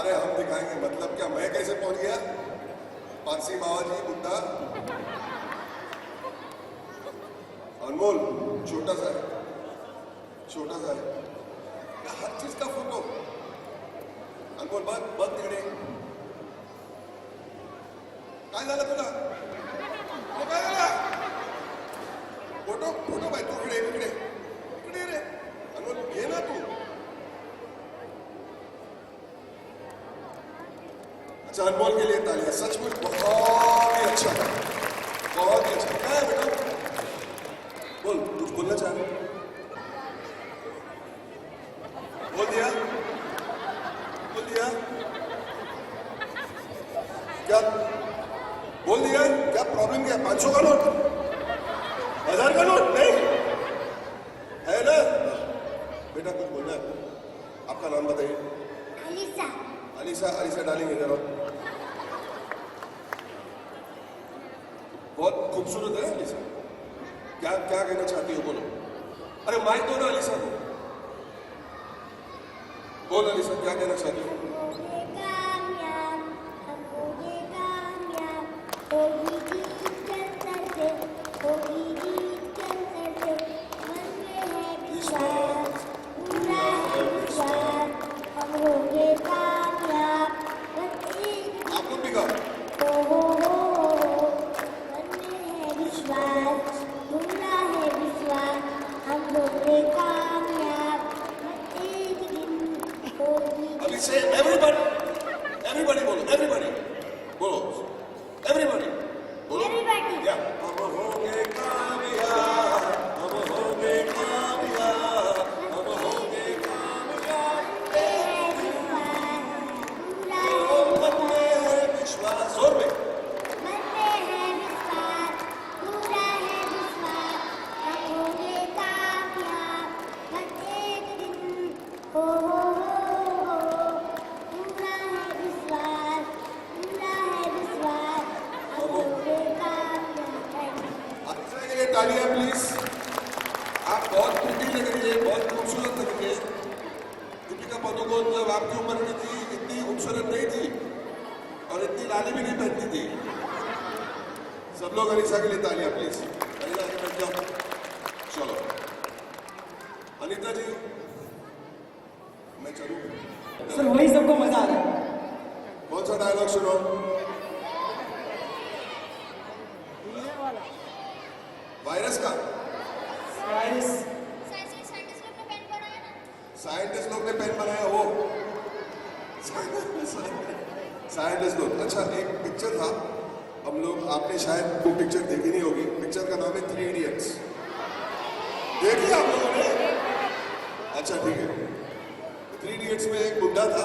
अरे हम दिखाएंगे, मतलब क्या मैं कैसे पहुंच गया? पारसी बाबा जी, बुड्ढा अनमोल छोटा सा है, छोटा सा है, हर चीज का फोटो। अनमोल बंद बंद तिकडे काय झालं तुला? काय झालं? फोटो फोटो भाई, तू इकडे इकडे इकडे रे अनमोल, घे ना तू। अच्छा, अनमोल के लिए तालियां, सचमुच बहुत ही अच्छा, बहुत ही अच्छा। क्या है बेटा? बोल, कुछ बोलना चाह रहे? बोल दिया, बोल दिया, क्या बोल दिया? क्या प्रॉब्लम क्या? 500 का नोट, 1000 का नोट नहीं है ना? बेटा कुछ बोलना है? आपका नाम बताइए। अलीसा। अलीसा, अलीसा डालेंगे जरा। बहुत खूबसूरत है अलीसा। क्या क्या कहना चाहती हो, बोलो। अरे माइक दो ना अलीसा को। बोल अलीसा, क्या कहना चाहती हो? आप लोग भी गाओ। अभी से everybody, everybody बोलो, everybody बोलो, everybody बोलो। Everybody. क्या? हम होंगे कामयाब, हम होंगे कामयाब, हम होंगे कामयाब। मन में है विश्वास, जोर में। तालियां प्लीज। आप बहुत प्रिटी लग रही है, बहुत खूबसूरत लग रही है। दीपिका पादुकोण जब आपकी उम्र में थी इतनी खूबसूरत नहीं थी और इतनी लाली भी नहीं पहनती थी। सब लोग अनीसा के लिए तालियां प्लीज। अनीता के बैठ जाओ, चलो। अनीता जी, मैं चलूं? सर वही सबको मजा आ रहा है। कौन सा डायलॉग सुनो? वायरस का? वायरस साइंटिस्ट लोग ने पेन बनाया, वो साइंटिस्ट लोग। अच्छा, एक पिक्चर था, हम लोग, आपने शायद वो पिक्चर देखी नहीं होगी। पिक्चर का नाम है 3 इडियट्स। देखी आप लोगों ने? अच्छा ठीक है। 3 इडियट्स में एक बुड्ढा था,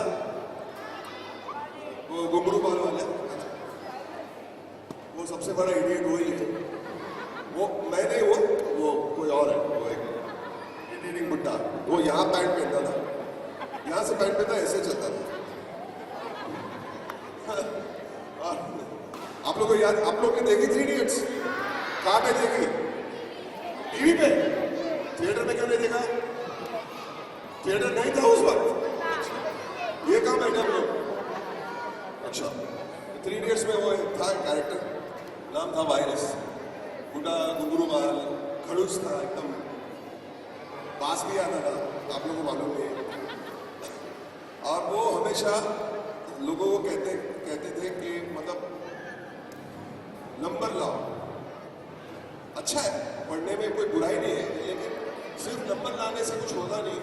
वो घुंघरू बाल वाला। वो सबसे बड़ा इडियट वही है। वो मैं नहीं, वो कोई और है। वो एक इंजीनियरिंग बुड्ढा, वो यहाँ पैंट पहनता था, यहाँ से पैंट पहनता, ऐसे चलता था। आप लोग को याद? आप लोग ने देखी 3 इडियट्स? कहाँ पे देखी? टीवी पे? थिएटर में क्यों नहीं देखा? थिएटर नहीं था उस वक्त। ये कहाँ बैठे हम लोग? अच्छा, 3 इडियट्स में वो था कैरेक्टर, नाम था वायरस। बुढ़ा, घुंघरू बाल, खड़ूस था एकदम, पास भी आता था, आप लोगों को मालूम नहीं है। और वो हमेशा लोगों को कहते थे कि मतलब नंबर लाओ। अच्छा है, पढ़ने में कोई बुराई नहीं है, लेकिन सिर्फ नंबर लाने से कुछ होता नहीं।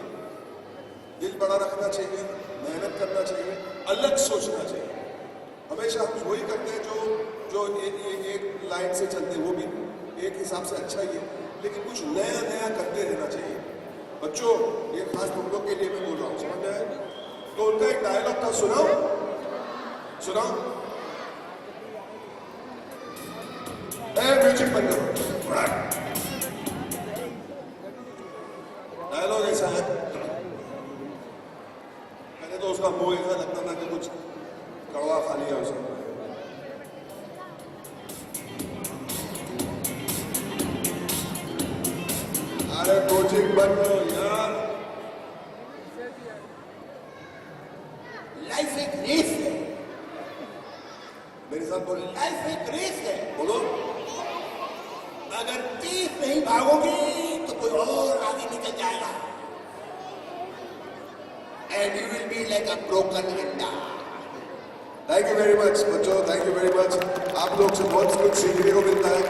दिल बड़ा रखना चाहिए, मेहनत करना चाहिए, अलग सोचना चाहिए। हमेशा हम वही करते हैं जो एक लाइन से चलते हैं, वो भी एक हिसाब से अच्छा ही है, लेकिन कुछ नया नया करते रहना चाहिए। बच्चों, ये खास तुम लोग के लिए मैं बोल रहा हूँ, समझ में आया? तो उनका एक डायलॉग था, सुनाओ सुनाओ। म्यूजिक बंद करो। डायलॉग ऐसा है, मैंने तो उसका मुंह ऐसा लगता था कि कुछ कड़वा खा लिया उसने। अरे कोचिंग बंद करो यार, लाइफ एक रेस है। मेरे साथ बोल, लाइफ एक रेस है। बोलो। अगर तेज नहीं भागोगे तो कोई और आगे निकल जाएगा। And you will be like a broken अंडा। थैंक यू वेरी मच बच्चों, थैंक यू वेरी मच। आप लोग से बहुत कुछ सीखने को मिलता है,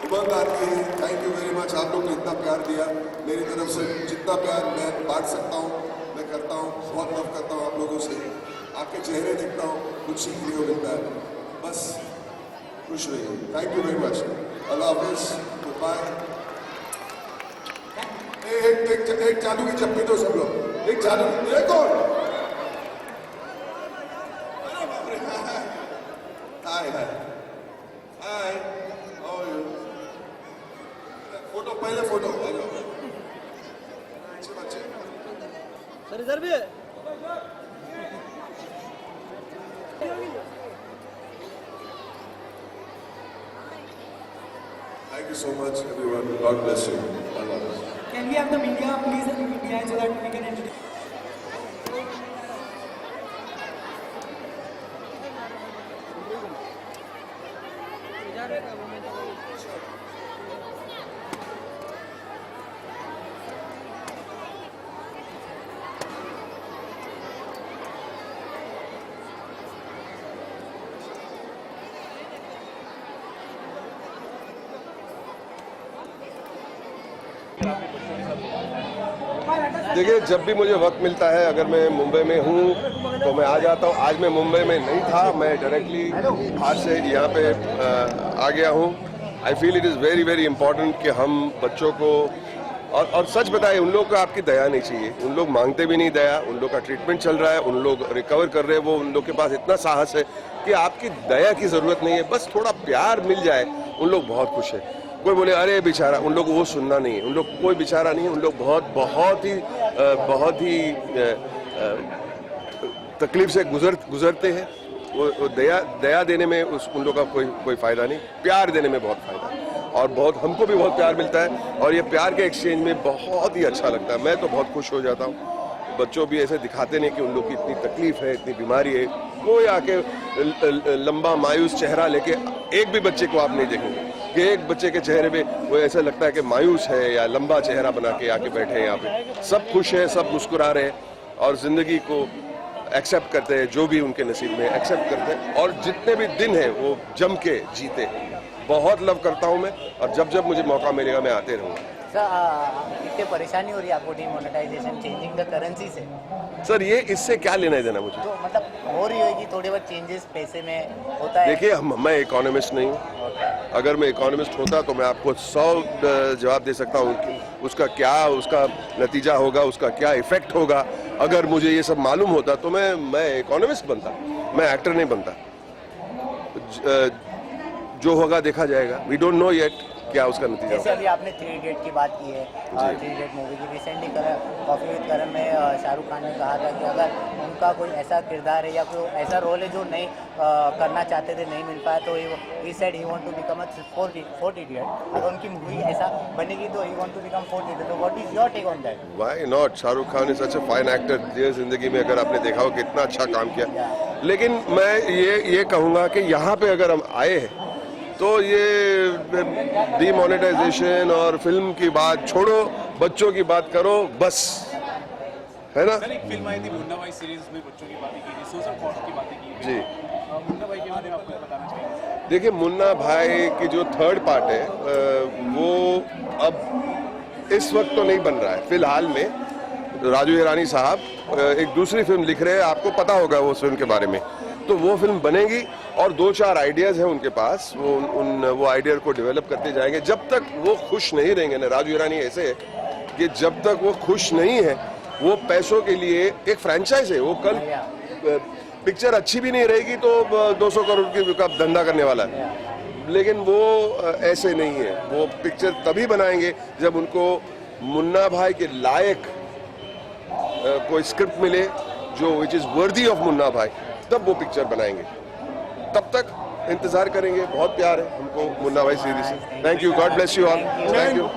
उमंग आती है। थैंक यू वेरी मच, आप लोग ने इतना प्यार दिया। मेरी तरफ से जितना प्यार मैं बांट सकता हूँ मैं करता हूँ। बहुत लव करता हूँ आप लोगों से। आपके चेहरे देखता हूँ, कुछ सीखने को मिलता है। बस खुश रहिए। Thank you very much. अल्लाह हाफिज, गुड बाय। एक जादू की चप्पी दो सब लोग। एक जादू, एक और। हाय हाय हाय, हाउ आर यू? फोटो, पहले फोटो आ जाओ। अच्छे बच्चे। सर इधर भी Thank you so much, everyone. God bless you. Allah bless you. Can we have the media please behind so that we can introduce? देखिए, जब भी मुझे वक्त मिलता है, अगर मैं मुंबई में हूँ तो मैं आ जाता हूँ। आज मैं मुंबई में नहीं था, मैं डायरेक्टली बाहर से यहाँ पे आ गया हूँ। I feel it is very very important कि हम बच्चों को और सच बताएं, उन लोग को आपकी दया नहीं चाहिए। उन लोग मांगते भी नहीं दया, उन लोग का ट्रीटमेंट चल रहा है, उन लोग रिकवर कर रहे हैं। वो उन लोग के पास इतना साहस है कि आपकी दया की ज़रूरत नहीं है, बस थोड़ा प्यार मिल जाए, उन लोग बहुत खुश है। कोई बोले अरे बेचारा, उन लोग को वो सुनना नहीं है। उन लोग कोई बेचारा नहीं है, उन लोग बहुत ही तकलीफ से गुजरते हैं। वो दया देने में उन लोग का कोई फ़ायदा नहीं, प्यार देने में बहुत फ़ायदा है। और बहुत हमको भी बहुत प्यार मिलता है और ये प्यार के एक्सचेंज में बहुत ही अच्छा लगता है। मैं तो बहुत खुश हो जाता हूँ। बच्चों भी ऐसे दिखाते नहीं कि उन लोग की इतनी तकलीफ है, इतनी बीमारी है। कोई आके लंबा मायूस चेहरा लेके एक भी बच्चे को आप नहीं देखेंगे कि एक बच्चे के चेहरे पे वो ऐसा लगता है कि मायूस है या लंबा चेहरा बना के आके बैठे हैं यहाँ पे। सब खुश है, सब मुस्कुरा रहे हैं और ज़िंदगी को एक्सेप्ट करते हैं, जो भी उनके नसीब में एक्सेप्ट करते हैं और जितने भी दिन हैं वो जम के जीते। बहुत लव करता हूँ मैं और जब जब मुझे मौका मिलेगा मैं आते रहूँगा। सर इतनी परेशानी हो रही है आपको डीमोनेटाइजेशन चेंजिंग द करेंसी से? सर ये इससे क्या लेना देना मुझे? तो मतलब हो रही होगी थोड़े बहुत चेंजेस पैसे में होता है। देखिए, मैं इकोनॉमिस्ट नहीं हूँ। अगर मैं इकोनॉमिस्ट होता तो मैं आपको 100 जवाब दे सकता हूँ कि उसका नतीजा होगा, उसका क्या इफेक्ट होगा। अगर मुझे ये सब मालूम होता तो मैं इकोनॉमिस्ट बनता, मैं एक्टर नहीं बनता। जो होगा देखा जाएगा। वी डोंट नो येट क्या उसका नतीजा जैसे अभी आपने 3 इडियट की बात की है, 3 इडियट मूवी की रिसेंटली कॉफी विद करण में शाहरुख खान ने कहा था कि अगर उनका कोई ऐसा किरदार है या कोई ऐसा रोल है जो नहीं करना चाहते थे, नहीं मिल पाया, तो he said he want to become a fourth idiot. अगर उनकी मूवी ऐसा बनेगी तो he want to become fourth idiot. तो what is your take on that? Why not? Shahrukh Khan is such a fine actor. ये जिंदगी में अगर आपने देखा हो कितना अच्छा काम किया। लेकिन मैं ये कहूँगा कि यहाँ पे अगर हम आए हैं तो ये डीमोनेटाइजेशन और फिल्म की बात छोड़ो, बच्चों की बात करो बस, है ना? सर एक फिल्म आई थी मुन्ना भाई सीरीज में बच्चों की बातें की थी, सोशल कॉस्ट की बातें की जी। मुन्ना भाई के बारे में आपको बताना चाहिए। देखिए, मुन्ना भाई की जो 3rd पार्ट है वो अब इस वक्त तो नहीं बन रहा है। फिलहाल में राजू हिरानी साहब एक दूसरी फिल्म लिख रहे हैं, आपको पता होगा वो फिल्म के बारे में। तो वो फिल्म बनेगी और 2-4 आइडियाज़ हैं उनके पास, वो आइडिया को डेवलप करते जाएंगे। जब तक वो खुश नहीं रहेंगे ना, राजू हिरानी ऐसे है कि जब तक वो खुश नहीं है, वो पैसों के लिए एक फ्रेंचाइज है। वो कल पिक्चर अच्छी भी नहीं रहेगी तो 200 करोड़ का धंधा करने वाला है, लेकिन वो ऐसे नहीं है। वो पिक्चर तभी बनाएंगे जब उनको मुन्ना भाई के लायक कोई स्क्रिप्ट मिले जो which is worthy of Munna भाई, तब वो पिक्चर बनाएंगे। तब तक इंतजार करेंगे। बहुत प्यार है हमको मुन्ना भाई सीरीज से। Thank you, God bless you all, thank you.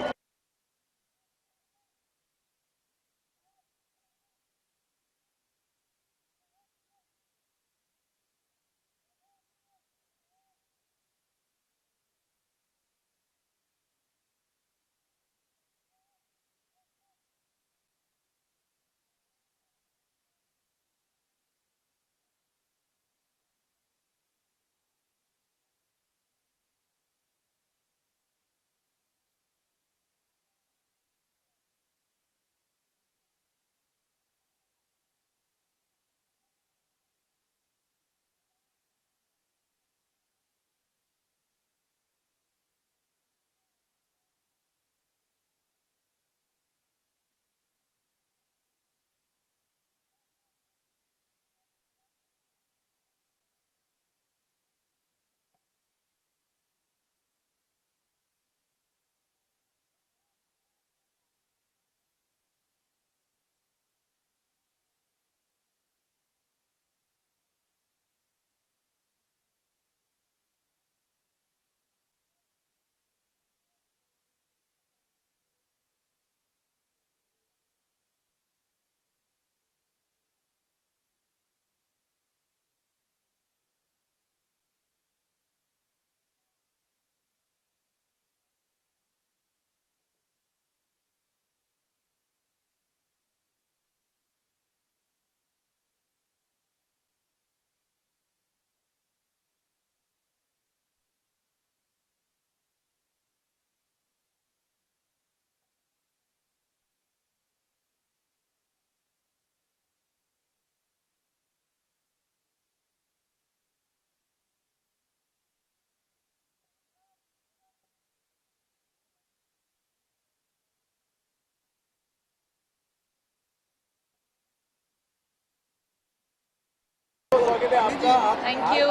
पे आपका थैंक यू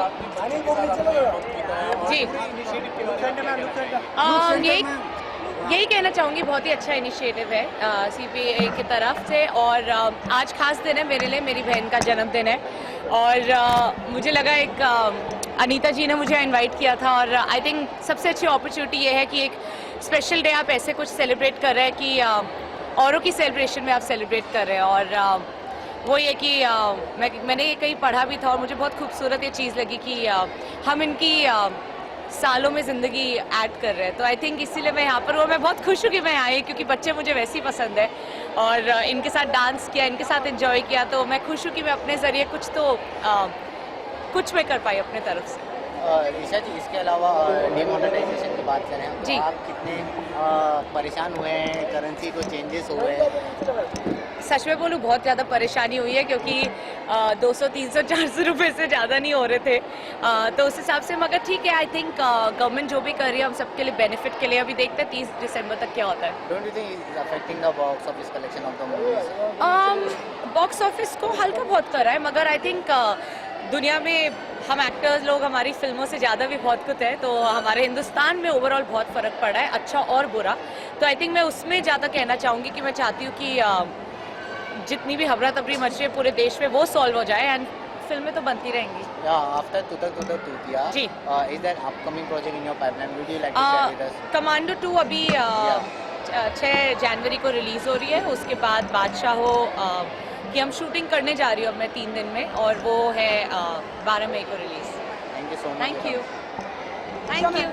जी यही कहना चाहूँगी, बहुत ही अच्छा इनिशिएटिव है CPA की तरफ से। और आज खास दिन है मेरे लिए, मेरी बहन का जन्मदिन है और मुझे लगा एक अनीता जी ने मुझे इनवाइट किया था और आई थिंक सबसे अच्छी अपॉर्चुनिटी ये है कि एक स्पेशल डे आप ऐसे कुछ सेलिब्रेट कर रहे हैं कि औरों की सेलिब्रेशन में आप सेलिब्रेट कर रहे हैं। और वो ये कि मैंने ये कहीं पढ़ा भी था और मुझे बहुत खूबसूरत ये चीज़ लगी कि हम इनकी सालों में ज़िंदगी ऐड कर रहे हैं। तो आई थिंक इसीलिए मैं यहाँ पर हूँ। मैं बहुत खुश हूँ कि मैं आई, क्योंकि बच्चे मुझे वैसे ही पसंद है और इनके साथ डांस किया, इनके साथ एंजॉय किया। तो मैं खुश हूँ कि मैं अपने ज़रिए कुछ मैं कर पाई अपने तरफ से। ईशा जी, इसके अलावा डिमोनेटाइजेशन की बात करें तो जी। आप कितने परेशान हुए हैं, करेंसी को चेंजेस हुए हैं? सच में बोलूँ बहुत ज़्यादा परेशानी हुई है, क्योंकि 200, 300, 400 रुपये से ज़्यादा नहीं हो रहे थे। तो उस हिसाब से, मगर ठीक है, आई थिंक गवर्नमेंट जो भी कर रही है हम सबके लिए बेनिफिट के लिए। अभी देखते हैं 30 दिसंबर तक क्या होता है। Don't you think is affecting the box office collection of the movies? Box office को हल्का बहुत कर रहा है, मगर आई थिंक दुनिया में हम एक्टर्स लोग, हमारी फिल्मों से ज़्यादा भी बहुत कुछ है। तो हमारे हिंदुस्तान में ओवरऑल बहुत फ़र्क पड़ा है, अच्छा और बुरा। तो आई थिंक मैं उसमें ज़्यादा कहना चाहूँगी कि मैं चाहती हूँ कि जितनी भी हबरा तबरी मच रही है पूरे देश में वो सॉल्व हो जाए एंड फिल्में तो बनती रहेंगी। After Tutak Tutiya ji. Is there upcoming project in your pipeline? Would you like to share with us? Commando 2 अभी 6 जनवरी को रिलीज़ हो रही है। उसके बाद बादशाह हो कि हम शूटिंग करने जा रही हूँ अब मैं 3 दिन में, और वो है 12 मई को release. Thank you so much. Thank you.